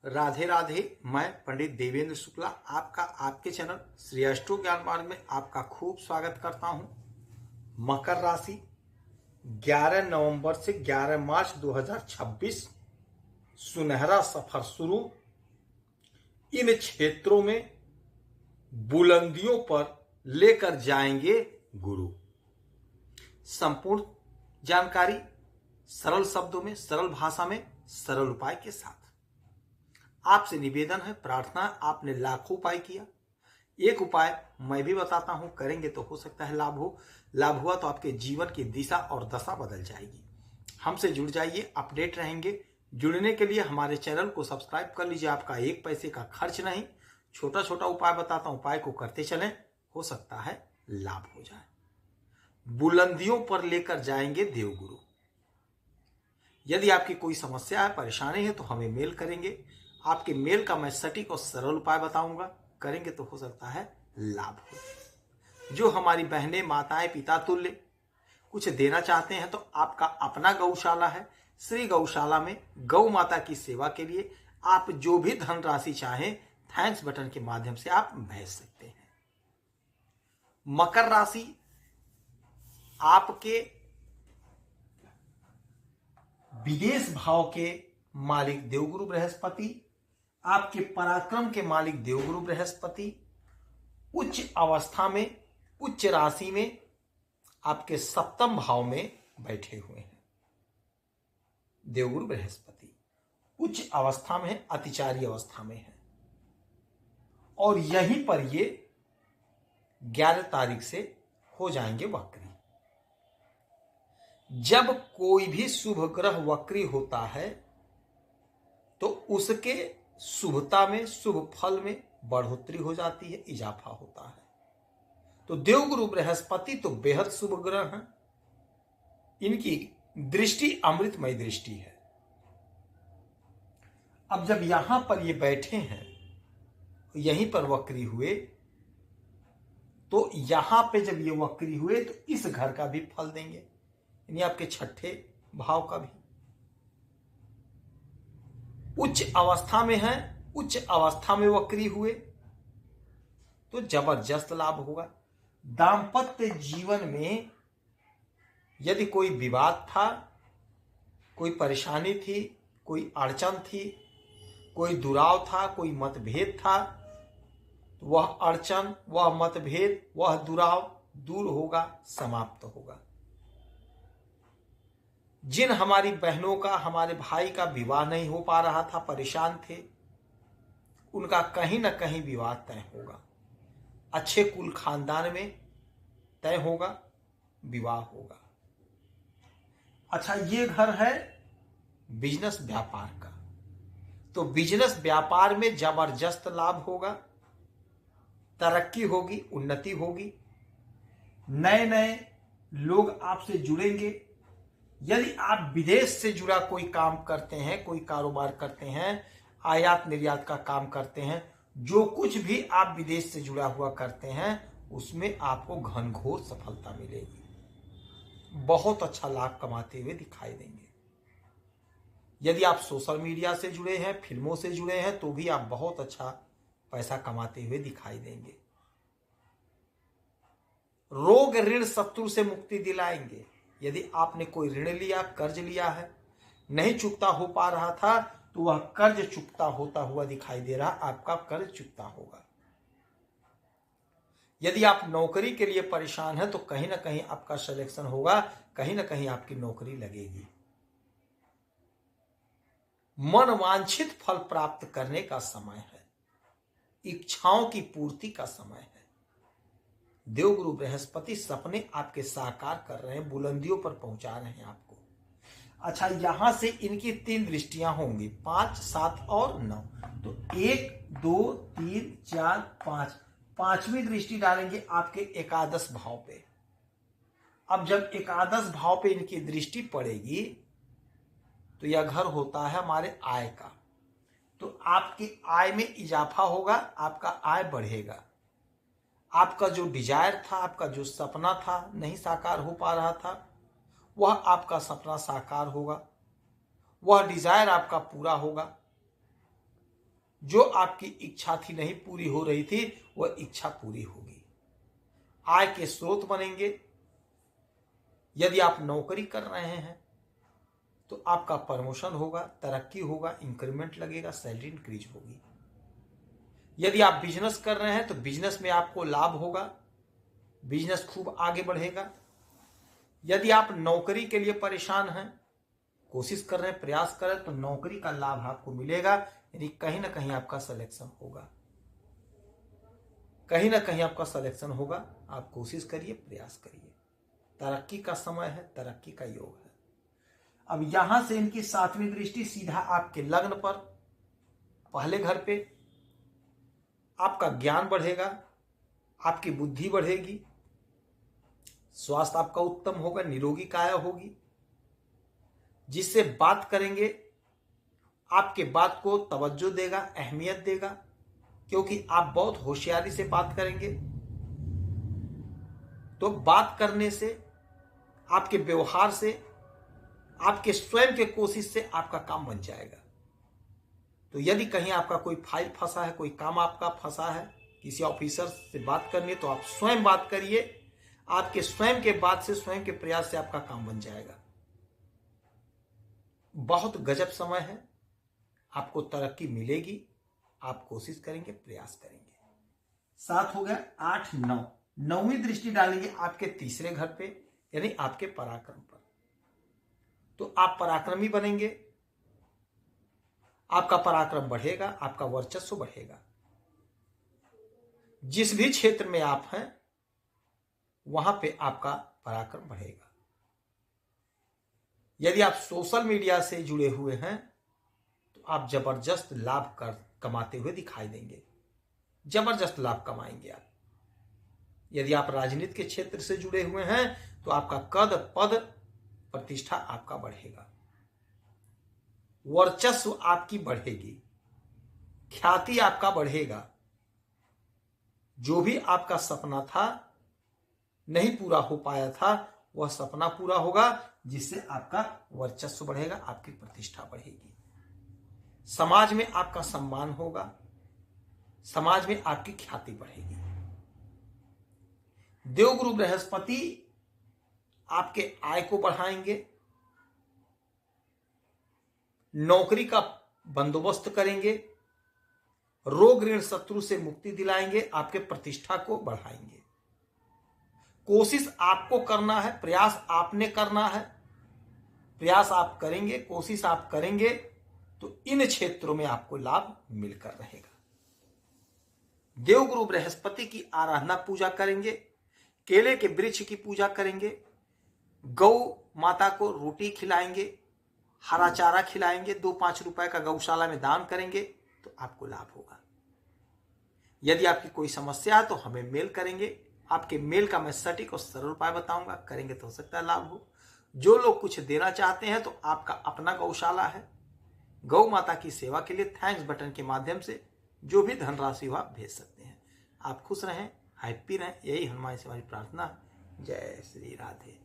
राधे राधे। मैं पंडित देवेंद्र शुक्ला आपका आपके चैनल श्री अष्टो ज्ञान मार्ग में आपका खूब स्वागत करता हूं। मकर राशि 11 नवंबर से 11 मार्च 2026 सुनहरा सफर शुरू। इन क्षेत्रों में बुलंदियों पर लेकर जाएंगे गुरु। संपूर्ण जानकारी सरल शब्दों में, सरल भाषा में, सरल उपाय के साथ। आपसे निवेदन है, प्रार्थना है, आपने लाखों उपाय किया, एक उपाय मैं भी बताता हूं, करेंगे तो हो सकता है लाभ हो। लाभ हुआ तो आपके जीवन की दिशा और दशा बदल जाएगी। हमसे जुड़ जाइए, अपडेट रहेंगे। जुड़ने के लिए हमारे चैनल को सब्सक्राइब कर लीजिए। आपका एक पैसे का खर्च नहीं, छोटा छोटा उपाय बताता हूं, उपाय को करते चलें, हो सकता है लाभ हो जाए। बुलंदियों पर लेकर जाएंगे देवगुरु। यदि आपकी कोई समस्या है, परेशानी है तो हमें मेल करेंगे। आपके मेल का मैं सटीक और सरल उपाय बताऊंगा, करेंगे तो हो सकता है लाभ हो। जो हमारी बहनें, माताएं, पिता तुल्य कुछ देना चाहते हैं तो आपका अपना गौशाला है। श्री गौशाला में गौ माता की सेवा के लिए आप जो भी धनराशि चाहें थैंक्स बटन के माध्यम से आप भेज सकते हैं। मकर राशि आपके विदेश भाव के मालिक देवगुरु बृहस्पति, आपके पराक्रम के मालिक देवगुरु बृहस्पति उच्च अवस्था में, उच्च राशि में, आपके सप्तम भाव में बैठे हुए हैं। देवगुरु बृहस्पति उच्च अवस्था में है, अतिचारी अवस्था में है, और यहीं पर ये 11 तारीख से हो जाएंगे वक्री। जब कोई भी शुभ ग्रह वक्री होता है तो उसके शुभता में, शुभ फल में बढ़ोतरी हो जाती है, इजाफा होता है। तो देवगुरु बृहस्पति तो बेहद शुभ ग्रह हैं। इनकी दृष्टि अमृतमय दृष्टि है। अब जब यहां पर ये बैठे हैं, यहीं पर वक्री हुए, तो यहां पे जब ये वक्री हुए तो इस घर का भी फल देंगे, यानी आपके छठे भाव का भी। उच्च अवस्था में है, उच्च अवस्था में वक्री हुए तो जबरदस्त लाभ होगा। दांपत्य जीवन में यदि कोई विवाद था, कोई परेशानी थी, कोई अड़चन थी, कोई दुराव था, कोई मतभेद था, तो वह अड़चन, वह मतभेद, वह दुराव दूर होगा, समाप्त होगा। जिन हमारी बहनों का, हमारे भाई का विवाह नहीं हो पा रहा था, परेशान थे, उनका कहीं ना कहीं विवाह तय होगा। अच्छे कुल खानदान में तय होगा, विवाह होगा। अच्छा, ये घर है बिजनेस व्यापार का, तो बिजनेस व्यापार में जबरदस्त लाभ होगा, तरक्की होगी, उन्नति होगी। नए नए लोग आपसे जुड़ेंगे। यदि आप विदेश से जुड़ा कोई काम करते हैं, कोई कारोबार करते हैं, आयात निर्यात का काम करते हैं, जो कुछ भी आप विदेश से जुड़ा हुआ करते हैं, उसमें आपको घनघोर सफलता मिलेगी। बहुत अच्छा लाभ कमाते हुए दिखाई देंगे। यदि आप सोशल मीडिया से जुड़े हैं, फिल्मों से जुड़े हैं, तो भी आप बहुत अच्छा पैसा कमाते हुए दिखाई देंगे। रोग ऋण शत्रु से मुक्ति दिलाएंगे। यदि आपने कोई ऋण लिया, कर्ज लिया है, नहीं चुकता हो पा रहा था, तो वह कर्ज चुकता होता हुआ दिखाई दे रहा, आपका कर्ज चुकता होगा। यदि आप नौकरी के लिए परेशान हैं तो कहीं ना कहीं आपका सिलेक्शन होगा, कहीं ना कहीं आपकी नौकरी लगेगी। मनवांछित फल प्राप्त करने का समय है, इच्छाओं की पूर्ति का समय है। देवगुरु बृहस्पति सपने आपके साकार कर रहे हैं, बुलंदियों पर पहुंचा रहे हैं आपको। अच्छा, यहां से इनकी 3 दृष्टियां होंगी, 5, 7 और 9। तो 1, 2, 3, 4, 5, 5वीं दृष्टि डालेंगे आपके एकादश भाव पे। अब जब एकादश भाव पे इनकी दृष्टि पड़ेगी तो यह घर होता है हमारे आय का, तो आपकी आय में इजाफा होगा, आपका आय बढ़ेगा। आपका जो डिजायर था, आपका जो सपना था, नहीं साकार हो पा रहा था, वह आपका सपना साकार होगा, वह डिजायर आपका पूरा होगा। जो आपकी इच्छा थी नहीं पूरी हो रही थी, वह इच्छा पूरी होगी। आय के स्रोत बनेंगे। यदि आप नौकरी कर रहे हैं तो आपका प्रमोशन होगा, तरक्की होगा, इंक्रीमेंट लगेगा, सैलरी इंक्रीज होगी। यदि आप बिजनेस कर रहे हैं तो बिजनेस में आपको लाभ होगा, बिजनेस खूब आगे बढ़ेगा। यदि आप नौकरी के लिए परेशान हैं, कोशिश कर रहे हैं, प्रयास कर रहे हैं, तो नौकरी का लाभ आपको मिलेगा। यानी कहीं ना कहीं आपका सिलेक्शन होगा, कहीं ना कहीं आपका सिलेक्शन होगा। आप कोशिश करिए, प्रयास करिए। तरक्की का समय है, तरक्की का योग है। अब यहां से इनकी 7वीं दृष्टि सीधा आपके लग्न पर, पहले घर पे। आपका ज्ञान बढ़ेगा, आपकी बुद्धि बढ़ेगी, स्वास्थ्य आपका उत्तम होगा, निरोगी काया होगी। जिससे बात करेंगे आपके बात को तवज्जो देगा, अहमियत देगा, क्योंकि आप बहुत होशियारी से बात करेंगे। तो बात करने से, आपके व्यवहार से, आपके स्वयं के कोशिश से आपका काम बन जाएगा। तो यदि कहीं आपका कोई फाइल फंसा है, कोई काम आपका फंसा है, किसी ऑफिसर से बात करनी है, तो आप स्वयं बात करिए। आपके स्वयं के बात से, स्वयं के प्रयास से आपका काम बन जाएगा। बहुत गजब समय है, आपको तरक्की मिलेगी। आप कोशिश करेंगे, प्रयास करेंगे। 7 हो गया, 8, 9। 9वीं दृष्टि डालेंगे आपके तीसरे घर पे, यानी आपके पराक्रम पर। तो आप पराक्रमी बनेंगे, आपका पराक्रम बढ़ेगा, आपका वर्चस्व बढ़ेगा। जिस भी क्षेत्र में आप हैं वहां पे आपका पराक्रम बढ़ेगा। यदि आप सोशल मीडिया से जुड़े हुए हैं तो आप जबरदस्त लाभ कमाते हुए दिखाई देंगे, जबरदस्त लाभ कमाएंगे आप। यदि आप राजनीति के क्षेत्र से जुड़े हुए हैं तो आपका कद, पद, प्रतिष्ठा आपका बढ़ेगा, वर्चस्व आपकी बढ़ेगी, ख्याति आपका बढ़ेगा। जो भी आपका सपना था, नहीं पूरा हो पाया था, वह सपना पूरा होगा, जिससे आपका वर्चस्व बढ़ेगा, आपकी प्रतिष्ठा बढ़ेगी। समाज में आपका सम्मान होगा, समाज में आपकी ख्याति बढ़ेगी। देवगुरु बृहस्पति आपके आय को बढ़ाएंगे, नौकरी का बंदोबस्त करेंगे, रोग ऋण शत्रु से मुक्ति दिलाएंगे, आपके प्रतिष्ठा को बढ़ाएंगे। कोशिश आपको करना है, प्रयास आपने करना है। प्रयास आप करेंगे, कोशिश आप करेंगे तो इन क्षेत्रों में आपको लाभ मिलकर रहेगा। देवगुरु बृहस्पति की आराधना पूजा करेंगे, केले के वृक्ष की पूजा करेंगे, गौ माता को रोटी खिलाएंगे, हरा चारा खिलाएंगे, 2-5 रुपए का गौशाला में दान करेंगे तो आपको लाभ होगा। यदि आपकी कोई समस्या है तो हमें मेल करेंगे, आपके मेल का मैं सटीक और सरल उपाय बताऊंगा, करेंगे तो हो सकता है लाभ हो। जो लोग कुछ देना चाहते हैं तो आपका अपना गौशाला है, गौ माता की सेवा के लिए थैंक्स बटन के माध्यम से जो भी धनराशि हो आप भेज सकते हैं। आप खुश रहें, हैप्पी रहें, यही हनुमान से हमारी प्रार्थना है। जय श्री राधे।